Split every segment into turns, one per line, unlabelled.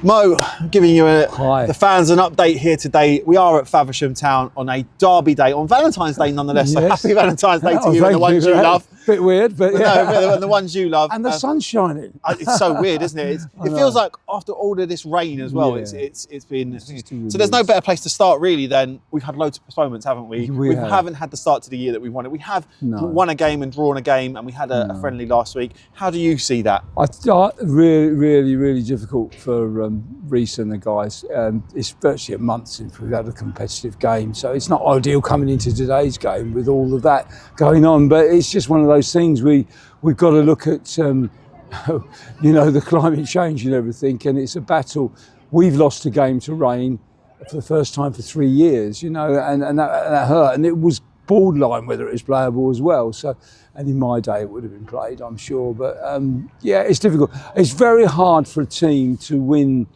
Mo, giving you
Hi.
the fans an update here today. We are at Faversham Town on a derby day, on Valentine's Day nonetheless.
Yes.
So happy Valentine's Day to you and the ones you love.
Bit weird, but yeah.
No, and the ones you love.
And the sun's shining.
It's so weird, isn't it? It feels like after all of this rain as well,
Yeah.
it's been... So there's no better place to start really than we've had loads of postponements, haven't we? We haven't had the start to the year that we wanted. We have won a game and drawn a game, and we had a friendly last week. How do you see that?
I thought really difficult for Reece and the guys. It's virtually a month since we've had a competitive game, so it's not ideal coming into today's game with all of that going on. But it's just one of those things we've got to look at. The climate change and everything, and it's a battle. We've lost a game to rain for the first time for 3 years, and that hurt, and it was borderline whether it was playable as well. So, and in my day it would have been played, I'm sure. But it's difficult. It's very hard for a team to win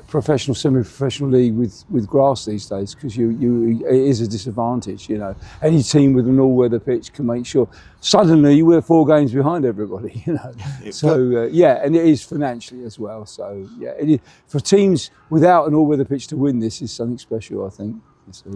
professional, semi-professional league with grass these days, because it is a disadvantage. Any team with an all-weather pitch can make sure suddenly we're 4 games behind everybody. So and it is financially as well. So for teams without an all-weather pitch to win this is something special, I think.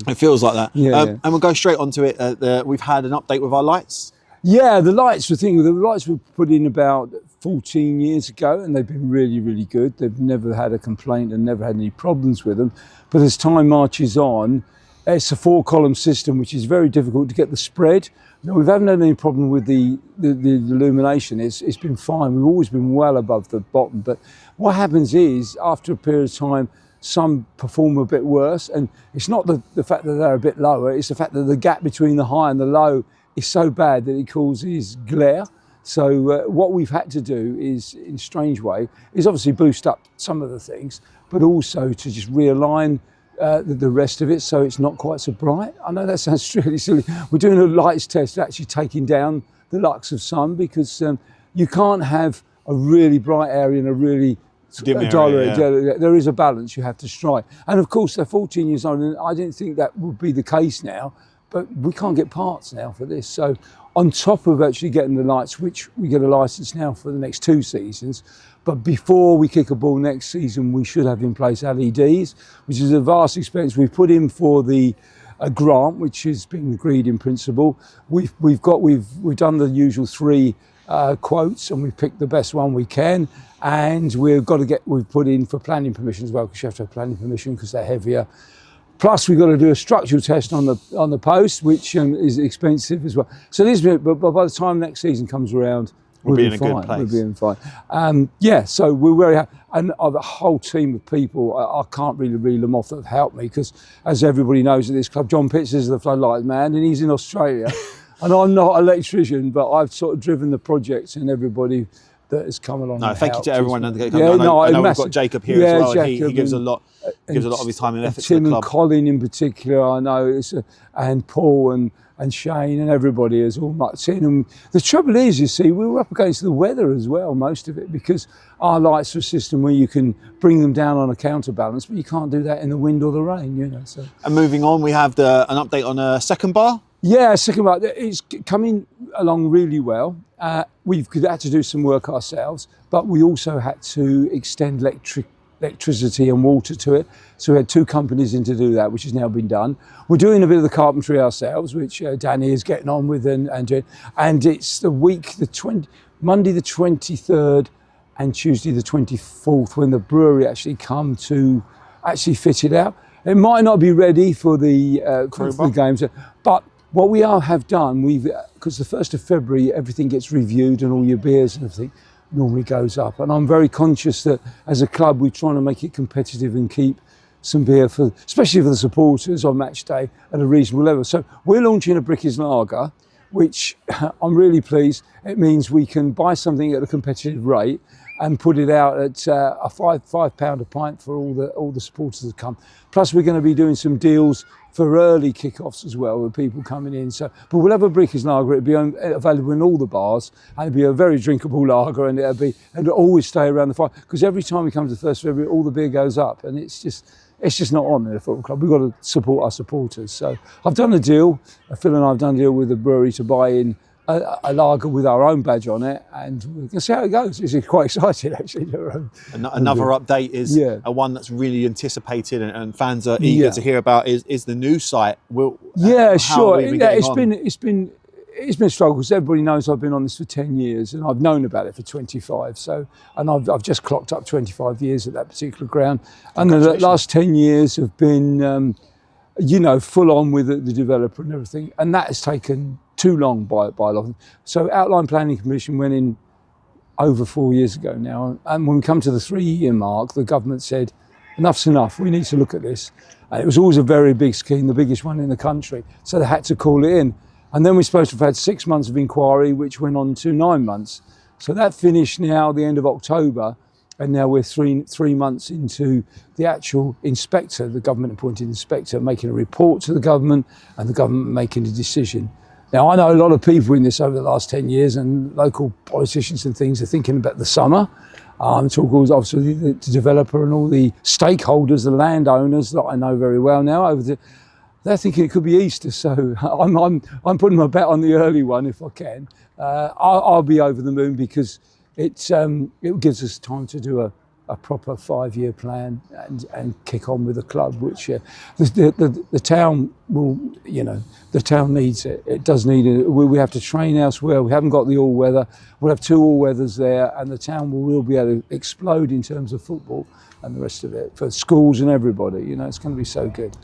It feels like that. And we'll go straight onto it. We've had an update with our lights. Yeah,
the lights were put in about 14 years ago, and they've been really good. They've never had a complaint and never had any problems with them. But as time marches on, it's a 4-column system, which is very difficult to get the spread. No, we haven't had any problem with the illumination. It's been fine. We've always been well above the bottom. But what happens is, after a period of time, some perform a bit worse. And it's not the fact that they're a bit lower, it's the fact that the gap between the high and the low is so bad that it causes glare. So what we've had to do is, in a strange way, is obviously boost up some of the things, but also to just realign the rest of it so it's not quite so bright. I know that sounds really silly. We're doing a lights test, actually taking down the lux of sun, because you can't have a really bright area and a really dull area. There is a balance you have to strike. And of course, they're 14 years old, and I didn't think that would be the case now. But we can't get parts now for this. So on top of actually getting the lights, which we get a licence now for the next 2 seasons, but before we kick a ball next season, we should have in place LEDs, which is a vast expense. We've put in for the grant, which has been agreed in principle. We've done the usual 3 quotes, and we've picked the best one we can. And we've put in for planning permission as well, because you have to have planning permission because they're heavier. Plus, we've got to do a structural test on the post, which is expensive as well. So but by the time next season comes around, we'll be in a good place. We'll be in fine. So we're very happy. And a whole team of people, I can't really reel them off, that have helped me, because as everybody knows at this club, John Pitts is the Floodlight man, and he's in Australia. And I'm not an electrician, but I've sort of driven the projects, and everybody that has come along.
No, thank you to everyone. I know we've got Jacob here as well.
Jacob,
he gives a lot of his time and effort to the club.
Tim and Colin in particular, I know, and Paul and Shane and everybody is all much in. And the trouble is, you see, we were up against the weather as well, most of it, because our lights are a system where you can bring them down on a counterbalance, but you can't do that in the wind or the rain, So.
And moving on, we have an update on a second bar.
Yeah, second bar. It's coming along really well. We've had to do some work ourselves, but we also had to extend electricity and water to it. So we had 2 companies in to do that, which has now been done. We're doing a bit of the carpentry ourselves, which Danny is getting on with and doing. And it's the week, Monday the 23rd and Tuesday the 24th, when the brewery actually come to actually fit it out. It might not be ready for the games, but what we have done, because the 1st of February, everything gets reviewed and all your beers and everything normally goes up. And I'm very conscious that as a club, we're trying to make it competitive and keep some beer, especially for the supporters on match day, at a reasonable level. So we're launching a Bricky's Lager, which I'm really pleased. It means we can buy something at a competitive rate and put it out at a £5 a pint for all the supporters that come. Plus, we're going to be doing some deals for early kickoffs as well, with people coming in. But we'll have a Bricky's Lager. It'll be available in all the bars, and it'll be a very drinkable lager, and it'll always stay around the fire, because every time we come to the 1st of February, all the beer goes up, and it's just not on in a football club. We've got to support our supporters. So I've done a deal. Phil and I have done a deal with the brewery to buy in a lager with our own badge on it, and we're going to see how it goes. It's quite exciting, actually.
Another update is a one that's really anticipated and fans are eager to hear about is the new site.
Sure. It's been a struggle because everybody knows I've been on this for 10 years and I've known about it for 25. So, and I've just clocked up 25 years at that particular ground. And the last 10 years have been, full on with the developer and everything. And that has taken too long by a lot. So Outline Planning Commission went in over 4 years ago now. And when we come to the 3-year mark, the government said, enough's enough, we need to look at this. And it was always a very big scheme, the biggest one in the country. So they had to call it in. And then we're supposed to have had 6 months of inquiry, which went on to 9 months. So that finished now the end of October. And now we're three months into the actual inspector, the government appointed inspector, making a report to the government and the government making a decision. Now, I know a lot of people in this over the last 10 years and local politicians and things are thinking about the summer. Talking obviously the developer and all the stakeholders, the landowners that I know very well now, they're thinking it could be Easter. So I'm putting my bet on the early one if I can. I'll be over the moon because it gives us time to do a proper 5-year plan and kick on with the club, which the town will, the town needs it. It does need it. We have to train elsewhere. We haven't got the all-weather. We'll have 2 all-weathers there, and the town will be able to explode in terms of football and the rest of it for schools and everybody. It's going to be so good.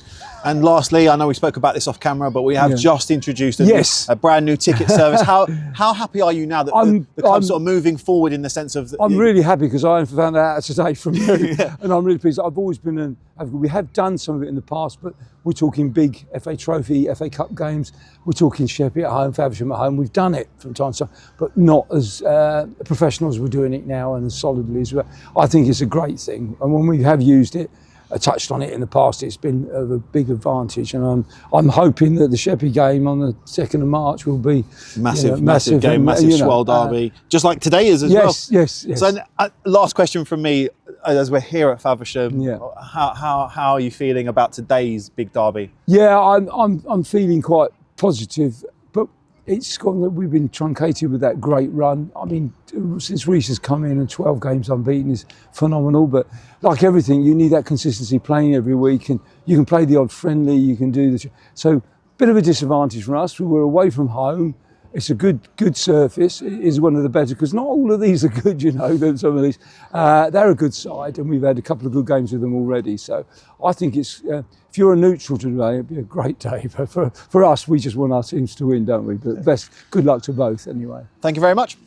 And lastly, I know we spoke about this off camera, but we have just introduced a brand new ticket service. How happy are you now that the club's sort of moving forward in the sense of...
I'm really happy because I found out today from you, and I'm really pleased. I've always been we have done some of it in the past, but we're talking big FA Trophy, FA Cup games. We're talking Sheppey at home, Faversham at home. We've done it from time to time, but not as professional as we're doing it now and as solidly as well. I think it's a great thing. And when we have used it, touched on it in the past, it's been of a big advantage. And I'm hoping that the Sheppey game on the 2nd of March will be
massive game, massive swell derby, just like today is as well.
Yes.
So last question from me, as we're here at Faversham, how are you feeling about today's big derby?
Yeah, I'm feeling quite positive, but it's gone. We've been truncated with that great run. I mean, since Reece has come in and 12 games unbeaten is phenomenal. But like everything, you need that consistency playing every week, and you can play the odd friendly. You can do this. So, bit of a disadvantage for us. We were away from home. It's a good surface. It is one of the better, because not all of these are good, than some of these. They're a good side, and we've had a couple of good games with them already. So I think it's, if you're a neutral today, it'd be a great day. But for us, we just want our teams to win, don't we? But good luck to both anyway.
Thank you very much.